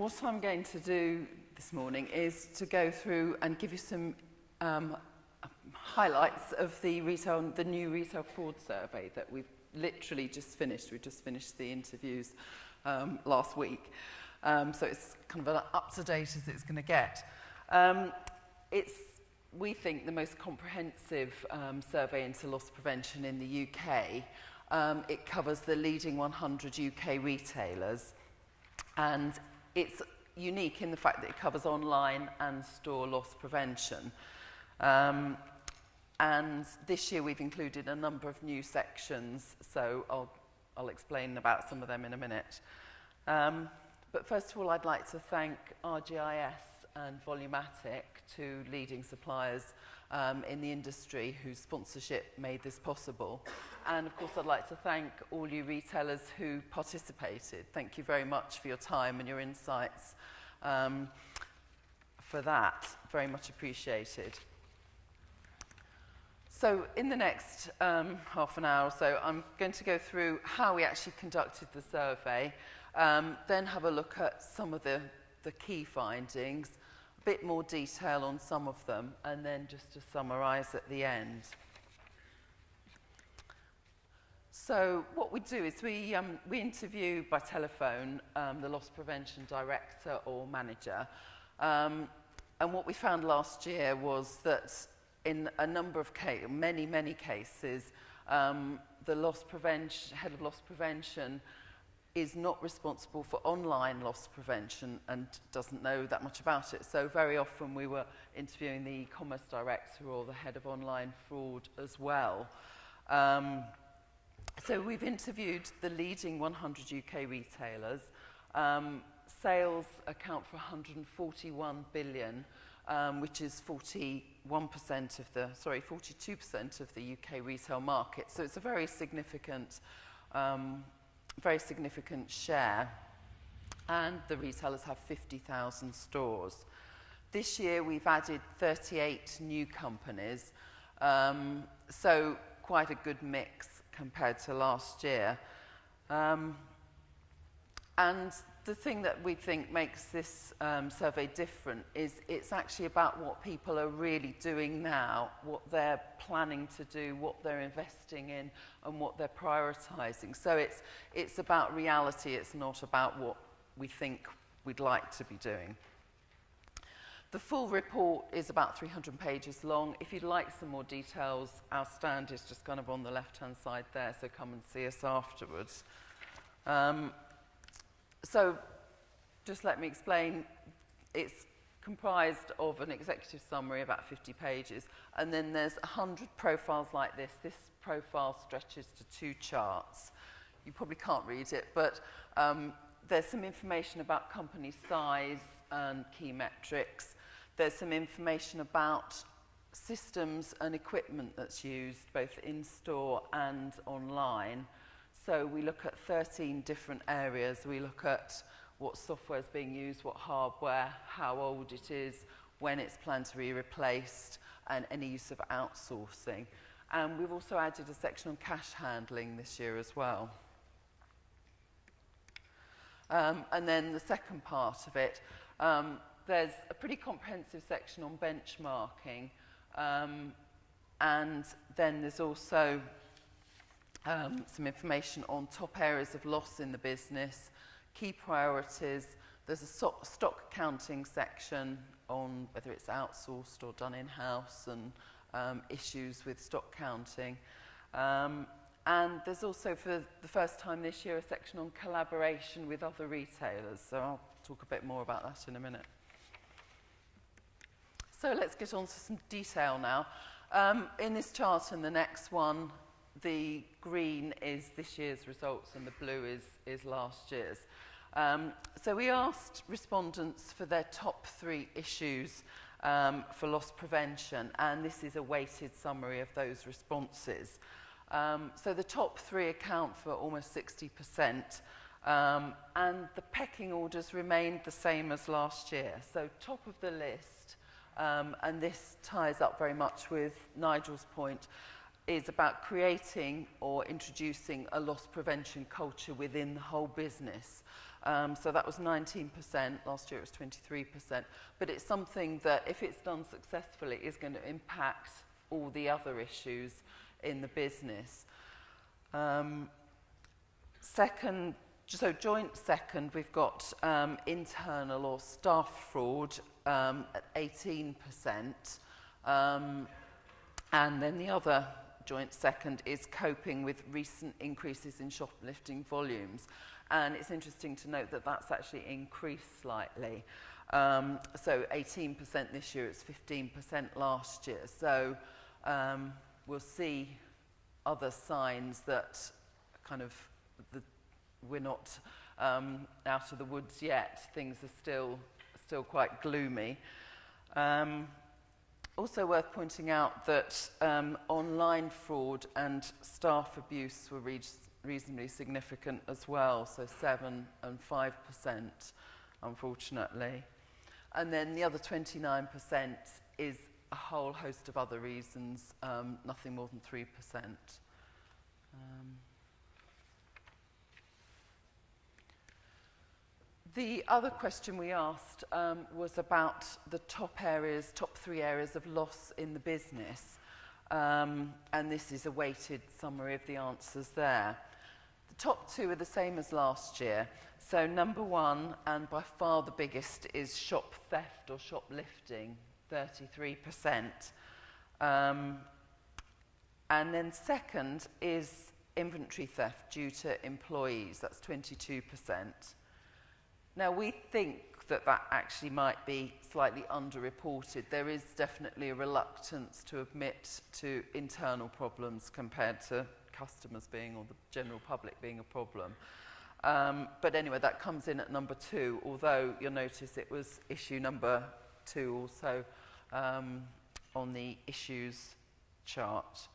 what I'm going to do this morning is to go through and give you some highlights of the new retail fraud survey that we've literally just finished. We've just finished the interviews last week. So it's kind of up to date as it's going to get. It's, we think, the most comprehensive survey into loss prevention in the UK. It covers the leading 100 UK retailers, and it's unique in the fact that it covers online and store loss prevention. And this year we've included a number of new sections, so I'll explain about some of them in a minute. But first of all, I'd like to thank RGIS and Volumatic, two leading suppliers in the industry whose sponsorship made this possible. And of course, I'd like to thank all you retailers who participated. Thank you very much for your time and your insights for that. Very much appreciated. So in the next half an hour or so, I'm going to go through how we actually conducted the survey, then have a look at some of the key findings, a bit more detail on some of them, and then just to summarise at the end. So what we do is we interview by telephone the loss prevention director or manager. And what we found last year was that in a number of cases, many cases, the head of loss prevention is not responsible for online loss prevention and doesn't know that much about it. So very often we were interviewing the e-commerce director or the head of online fraud as well. So we've interviewed the leading 100 UK retailers. Sales account for 141 billion, which is 42% of the UK retail market. So it's a very significant share. And the retailers have 50,000 stores. This year we've added 38 new companies, so quite a good mix compared to last year. And the thing that we think makes this survey different is it's actually about what people are really doing now, what they're planning to do, what they're investing in, and what they're prioritising. So it's about reality, it's not about what we think we'd like to be doing. The full report is about 300 pages long. If you'd like some more details, our stand is just kind of on the left-hand side there, so come and see us afterwards. So just let me explain. It's comprised of an executive summary, about 50 pages, and then there's 100 profiles like this. This profile stretches to 2 charts. You probably can't read it, but there's some information about company size and key metrics. There's some information about systems and equipment that's used, both in-store and online. So we look at 13 different areas. We look at what software is being used, what hardware, how old it is, when it's planned to be replaced, and any use of outsourcing. And we've also added a section on cash handling this year as well. And then the second part of it, there's a pretty comprehensive section on benchmarking, and then there's also some information on top areas of loss in the business, key priorities. There's a stock accounting section on whether it's outsourced or done in-house and issues with stock counting. And there's also, for the first time this year, a section on collaboration with other retailers. So I'll talk a bit more about that in a minute. So let's get on to some detail now. In this chart and the next one, the green is this year's results and the blue is last year's. So we asked respondents for their top 3 issues for loss prevention, and this is a weighted summary of those responses. So the top 3 account for almost 60%, and the pecking orders remained the same as last year. So top of the list, and this ties up very much with Nigel's point, is about creating or introducing a loss prevention culture within the whole business. So that was 19%. Last year it was 23%. But it's something that, if it's done successfully, is going to impact all the other issues in the business. Second, so joint second, we've got internal or staff fraud at 18%. And then the other joint second is coping with recent increases in shoplifting volumes. And it's interesting to note that that's actually increased slightly. So 18% this year, it's 15% last year. So we'll see other signs that kind of we're not out of the woods yet. Things are still quite gloomy. Also worth pointing out that online fraud and staff abuse were reasonably significant as well, so 7% and 5%, unfortunately. And then the other 29% is a whole host of other reasons, nothing more than 3%. The other question we asked was about the top 3 areas of loss in the business. And this is a weighted summary of the answers there. The top 2 are the same as last year. So number 1, and by far the biggest, is shop theft or shoplifting, 33%. And then second is inventory theft due to employees, that's 22%. Now, we think that that actually might be slightly underreported. There is definitely a reluctance to admit to internal problems compared to customers being, or the general public being, a problem. But anyway, that comes in at number 2, although you'll notice it was issue number 2 also on the issues chart.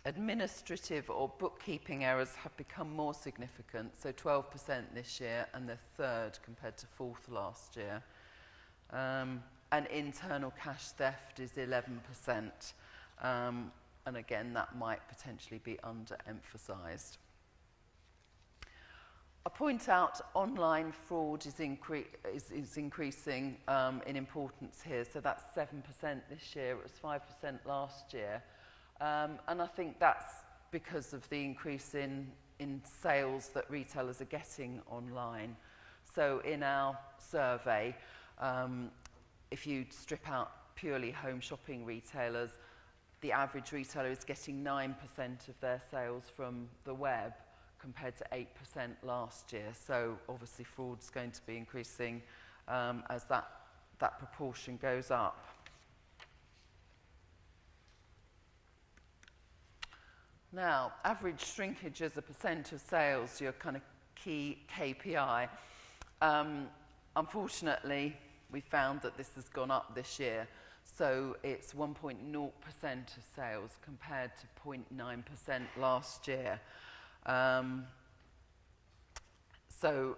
Administrative or bookkeeping errors have become more significant, so 12% this year, and they're 3rd compared to 4th last year. And internal cash theft is 11%, and again, that might potentially be underemphasised. I point out online fraud is increasing in importance here, so that's 7% this year, it was 5% last year. And I think that's because of the increase in sales that retailers are getting online. So in our survey, if you strip out purely home shopping retailers, the average retailer is getting 9% of their sales from the web compared to 8% last year. So obviously fraud's going to be increasing as that proportion goes up. Now, average shrinkage as a percent of sales, your kind of key KPI. Unfortunately, we found that this has gone up this year. So it's 1.0% of sales compared to 0.9% last year. So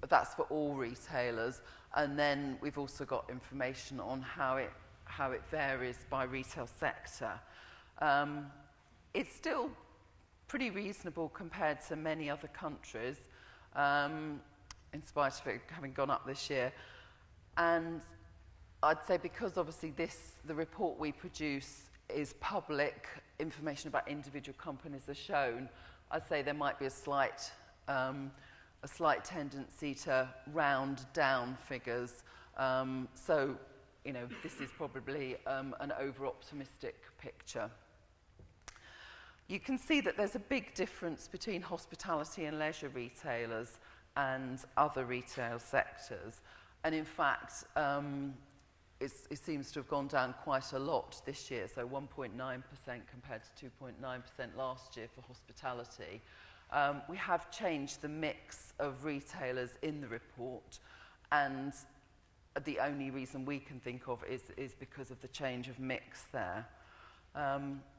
that's for all retailers. And then we've also got information on how it varies by retail sector. It's still pretty reasonable compared to many other countries, in spite of it having gone up this year. And I'd say because obviously the report we produce is public, information about individual companies are shown, I'd say there might be a slight tendency to round down figures. So, you know, this is probably an over-optimistic picture. You can see that there's a big difference between hospitality and leisure retailers and other retail sectors. And in fact, it seems to have gone down quite a lot this year, so 1.9% compared to 2.9% last year for hospitality. We have changed the mix of retailers in the report, and the only reason we can think of is because of the change of mix there.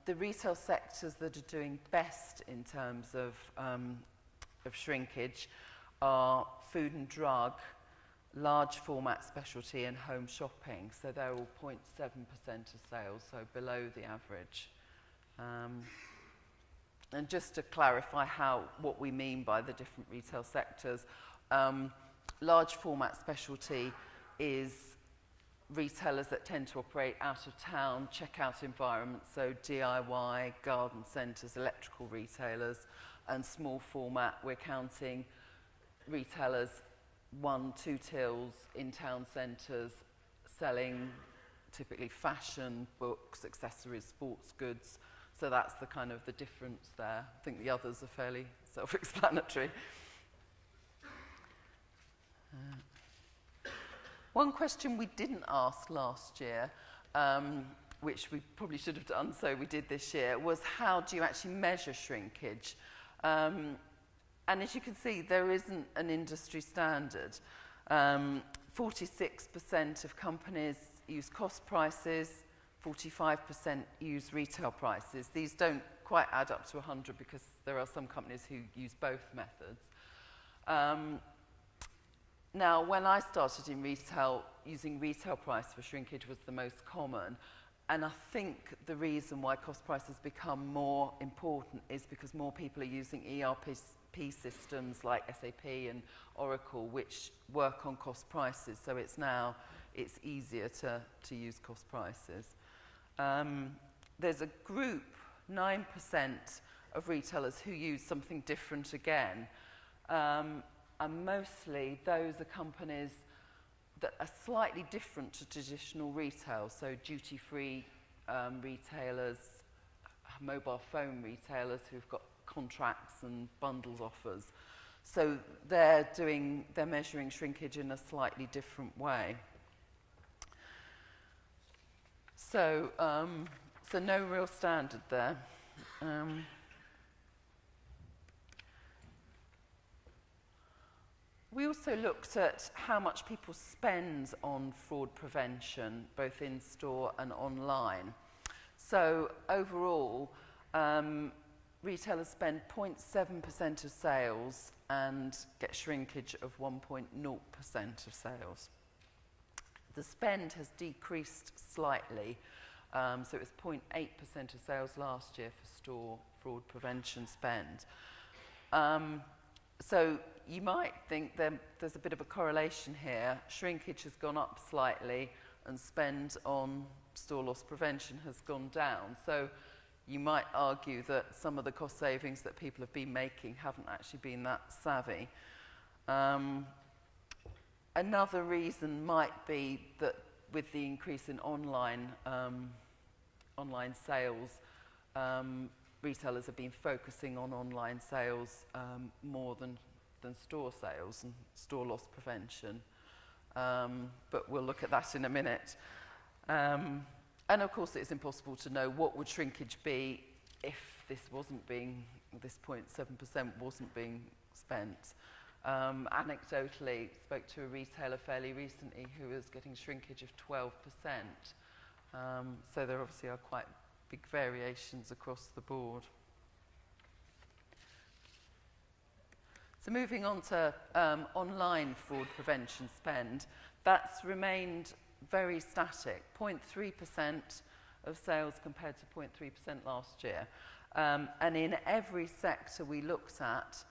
The retail sectors that are doing best in terms of shrinkage are food and drug, large format specialty and home shopping. So they're all 0.7% of sales, so below the average. And just to clarify what we mean by the different retail sectors, large format specialty is retailers that tend to operate out of town, checkout environments, so DIY, garden centres, electrical retailers, and small format, we're counting retailers 1, 2 tills in town centres, selling typically fashion, books, accessories, sports goods. So that's the kind of the difference there. I think the others are fairly self-explanatory. One question we didn't ask last year, which we probably should have done, so we did this year, was how do you actually measure shrinkage? And as you can see, there isn't an industry standard. 46% of companies use cost prices, 45% use retail prices. These don't quite add up to 100 because there are some companies who use both methods. Now, when I started in retail, using retail price for shrinkage was the most common. And I think the reason why cost price has become more important is because more people are using ERP systems like SAP and Oracle, which work on cost prices. So it's easier to use cost prices. There's a group, 9% of retailers who use something different again. And mostly those are companies that are slightly different to traditional retail, so duty-free retailers, mobile phone retailers who've got contracts and bundles offers. So they're measuring shrinkage in a slightly different way. So, so no real standard there. We also looked at how much people spend on fraud prevention, both in store and online. So overall, retailers spend 0.7% of sales and get shrinkage of 1.0% of sales. The spend has decreased slightly, so it was 0.8% of sales last year for store fraud prevention spend. So you might think there's a bit of a correlation here. Shrinkage has gone up slightly and spend on store loss prevention has gone down. So you might argue that some of the cost savings that people have been making haven't actually been that savvy. Another reason might be that with the increase in online sales, retailers have been focusing on online sales more than store sales and store loss prevention. But we'll look at that in a minute. And of course, it's impossible to know what would shrinkage be if this 0.7% wasn't being spent. Anecdotally, spoke to a retailer fairly recently who was getting shrinkage of 12%. So there obviously are quite big variations across the board. So moving on to online fraud prevention spend, that's remained very static, 0.3% of sales compared to 0.3% last year. And in every sector we looked at,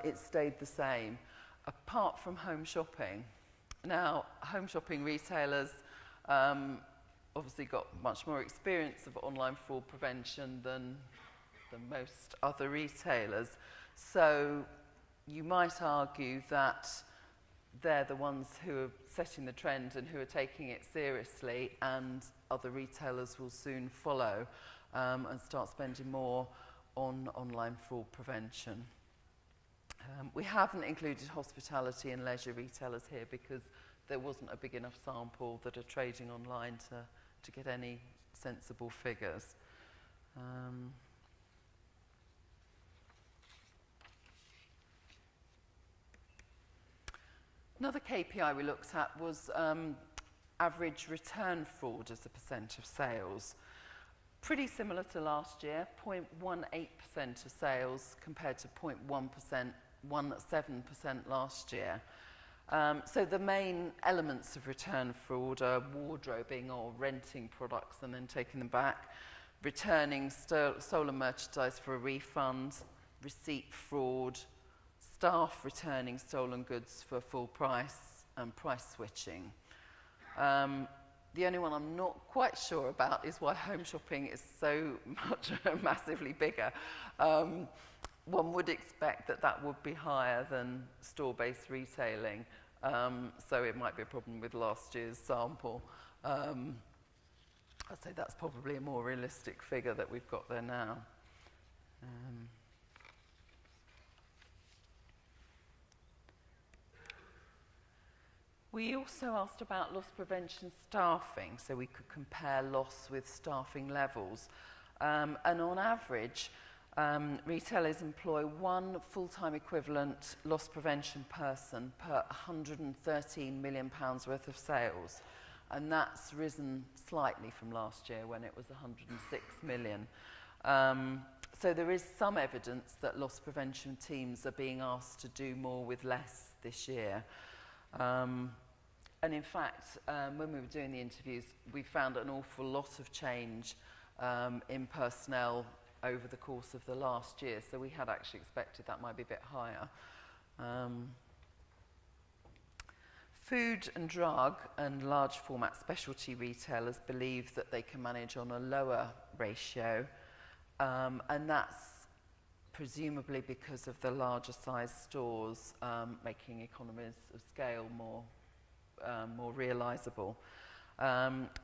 it stayed the same, apart from home shopping. Now, home shopping retailers obviously got much more experience of online fraud prevention than most other retailers. So you might argue that they're the ones who are setting the trend and who are taking it seriously, and other retailers will soon follow and start spending more on online fraud prevention. We haven't included hospitality and leisure retailers here because there wasn't a big enough sample that are trading online to get any sensible figures. Another KPI we looked at was average return fraud as a percent of sales. Pretty similar to last year, 0.18% of sales compared to 0.17% last year. So the main elements of return fraud are wardrobing or renting products and then taking them back, returning stolen merchandise for a refund, receipt fraud, staff returning stolen goods for full price, and price switching. The only one I'm not quite sure about is why home shopping is so much massively bigger. One would expect that that would be higher than store-based retailing, so it might be a problem with last year's sample. I'd say that's probably a more realistic figure that we've got there now. We also asked about loss prevention staffing, so we could compare loss with staffing levels. And on average, retailers employ one full-time equivalent loss prevention person per £113 million worth of sales. And that's risen slightly from last year when it was 106 million. So there is some evidence that loss prevention teams are being asked to do more with less this year. And in fact, when we were doing the interviews, we found an awful lot of change in personnel over the course of the last year. So we had actually expected that might be a bit higher. Food and drug and large format specialty retailers believe that they can manage on a lower ratio, and that's presumably because of the larger size stores making economies of scale more realisable.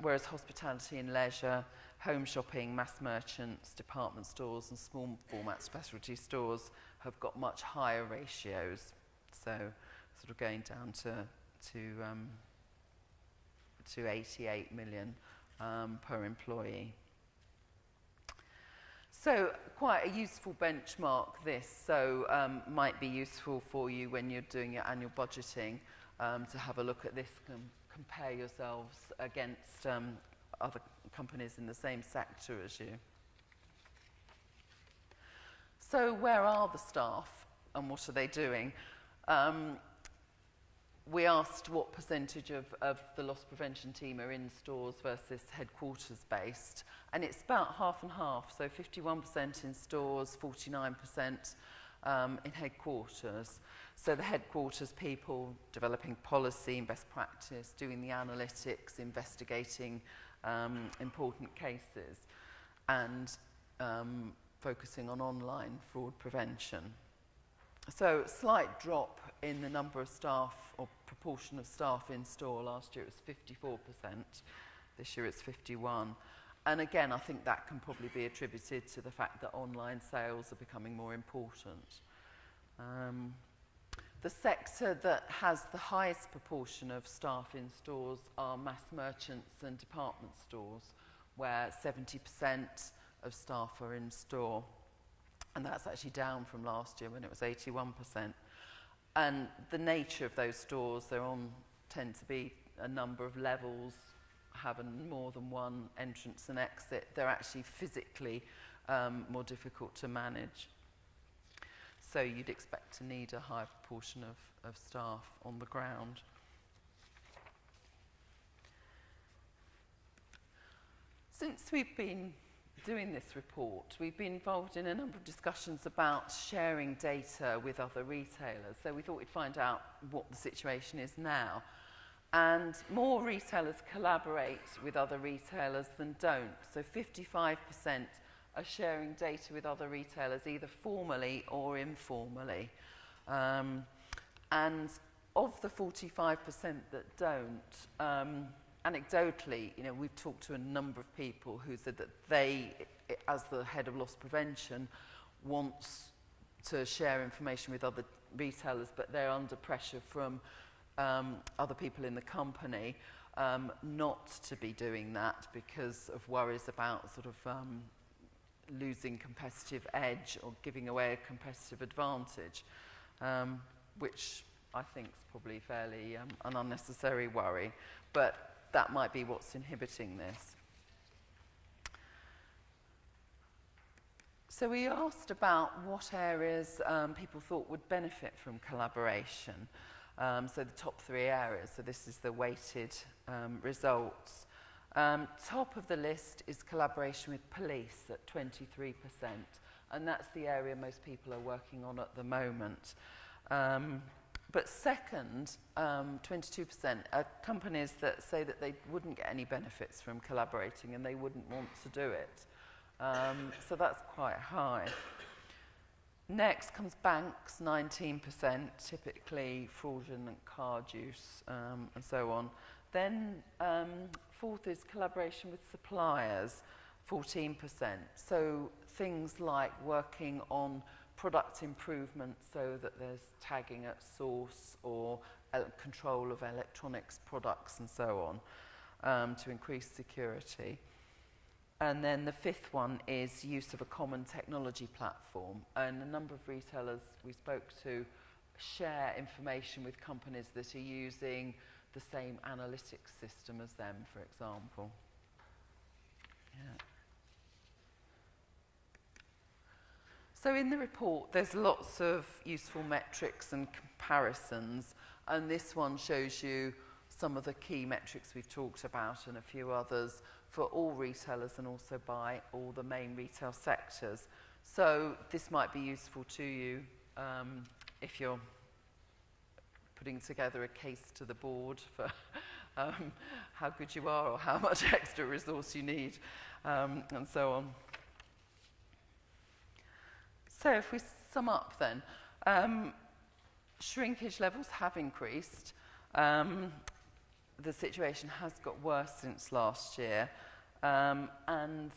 Whereas hospitality and leisure, home shopping, mass merchants, department stores and small format specialty stores have got much higher ratios, so sort of going down to 88 million per employee. So quite a useful benchmark this, so might be useful for you when you're doing your annual budgeting to have a look at this and compare yourselves against other companies in the same sector as you. So where are the staff and what are they doing? We asked what percentage of the loss prevention team are in stores versus headquarters based, and it's about half and half, so 51% in stores, 49% in headquarters. So the headquarters people developing policy and best practice, doing the analytics, investigating important cases, and focusing on online fraud prevention. So slight drop in the number of staff or proportion of staff in store. Last year it was 54%, this year it's 51%. And again, I think that can probably be attributed to the fact that online sales are becoming more important. The sector that has the highest proportion of staff in stores are mass merchants and department stores, where 70% of staff are in store. And that's actually down from last year when it was 81%. And the nature of those stores, tend to be a number of levels, having more than one entrance and exit. They're actually physically more difficult to manage. So you'd expect to need a higher proportion of staff on the ground. Since we've been doing this report, we've been involved in a number of discussions about sharing data with other retailers. So we thought we'd find out what the situation is now. And more retailers collaborate with other retailers than don't. So 55% are sharing data with other retailers, either formally or informally. And of the 45% that don't, anecdotally, we've talked to a number of people who said that they, as the head of loss prevention, wants to share information with other retailers, but they're under pressure from other people in the company not to be doing that because of worries about sort of losing competitive edge or giving away a competitive advantage, which I think is probably fairly an unnecessary worry, but that might be what's inhibiting this. So we asked about what areas people thought would benefit from collaboration. So the top 3 areas, so this is the weighted results. Top of the list is collaboration with police at 23%, and that's the area most people are working on at the moment. But second, 22% are companies that say that they wouldn't get any benefits from collaborating and they wouldn't want to do it. So that's quite high. Next comes banks, 19%, typically fraudulent card use and so on. Then fourth is collaboration with suppliers, 14%. So things like working on product improvement so that there's tagging at source or control of electronics products and so on to increase security. And then the fifth one is use of a common technology platform. And a number of retailers we spoke to share information with companies that are using the same analytics system as them, for example. Yeah. So in the report, there's lots of useful metrics and comparisons, and this one shows you some of the key metrics we've talked about and a few others for all retailers and also by all the main retail sectors. So this might be useful to you if you're putting together a case to the board for how good you are or how much extra resource you need and so on. So if we sum up then, shrinkage levels have increased. The situation has got worse since last year, and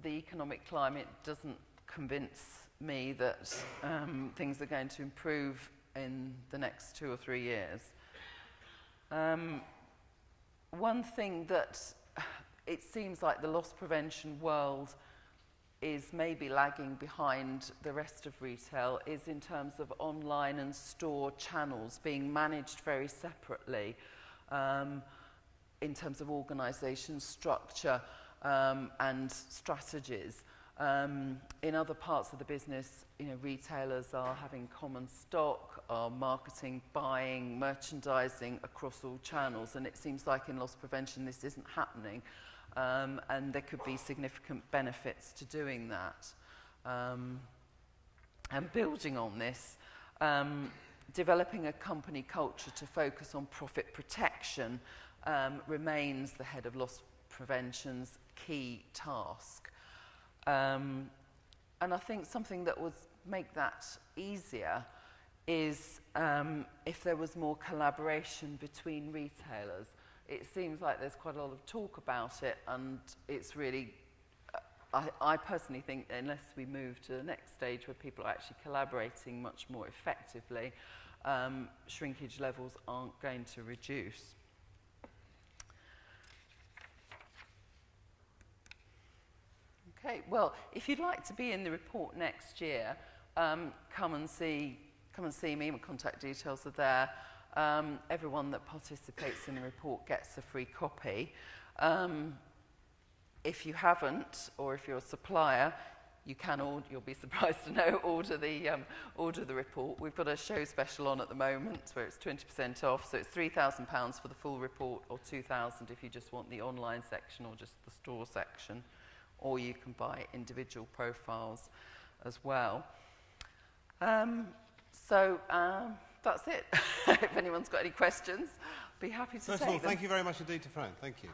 the economic climate doesn't convince me that things are going to improve in the next 2 or 3 years. One thing that it seems like the loss prevention world is maybe lagging behind the rest of retail is in terms of online and store channels being managed very separately in terms of organisation, structure and strategies. In other parts of the business, retailers are having common stock, are marketing, buying, merchandising across all channels, and it seems like in loss prevention this isn't happening. And there could be significant benefits to doing that. And building on this, developing a company culture to focus on profit protection remains the head of loss prevention's key task. And I think something that would make that easier is if there was more collaboration between retailers. It seems like there's quite a lot of talk about it, and it's really, I personally think unless we move to the next stage where people are actually collaborating much more effectively, shrinkage levels aren't going to reduce. Okay, well, if you'd like to be in the report next year, come and see me. My contact details are there. Everyone that participates in the report gets a free copy. If you haven't, or if you're a supplier, you can order, you'll be surprised to know, order the report. We've got a show special on at the moment where it's 20% off, so it's £3,000 for the full report, or £2,000 if you just want the online section or just the store section, or you can buy individual profiles as well. That's it. If anyone's got any questions, I'd be happy to take them. First of all, thank you very much indeed to Fran. Thank you.